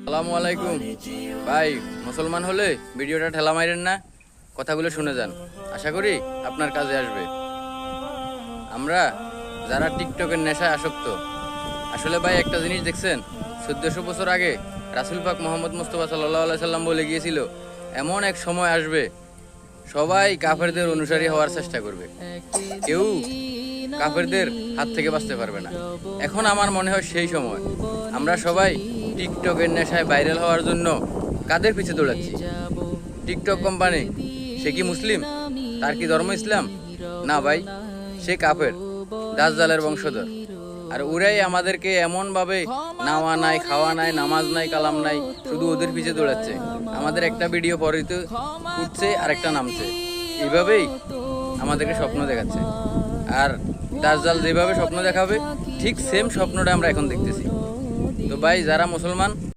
আসসালামু আলাইকুম ভাই। মুসলমান হলে ভিডিওটা ঠেলা মাইরেন না, কথাগুলো শুনে যান, আশা করি আপনার কাজে আসবে। আমরা যারা টিকটকের নেশায় আসক্ত, আসলে ভাই একটা জিনিস দেখছেন, 1400 বছর আগে রাসূল পাক মোহাম্মদ মুস্তাফা সাল্লাল্লাহু আলাইহি সাল্লাম বলে গিয়েছিল, এমন এক সময় আসবে সবাই কাফেরদের অনুসারী হওয়ার চেষ্টা করবে, কেউ কাফেরদের হাত থেকে বাঁচতে পারবে না। এখন আমার মনে হয় সেই সময় আমরা সবাই টিকটকের নেশায় ভাইরাল হওয়ার জন্য কাদের পিছে দৌড়াচ্ছি। টিকটক কোম্পানি, সে কি মুসলিম? তার কি ধর্ম ইসলাম? না ভাই, সে কাফের, দাজ্জালের বংশধর। আর ওরাই আমাদেরকে এমনভাবে নাওয়া নাই, খাওয়া নাই, নামাজ নাই, কালাম নাই, শুধু ওদের পিছে দৌড়াচ্ছে। আমাদের একটা ভিডিও পরে তো উঠছে আর একটা নামছে, এইভাবেই আমাদেরকে স্বপ্ন দেখাচ্ছে। আর দাজ্জাল যেভাবে স্বপ্ন দেখাবে, ঠিক সেম স্বপ্নটা আমরা এখন দেখতেছি। তো ভাই, যারা মুসলমান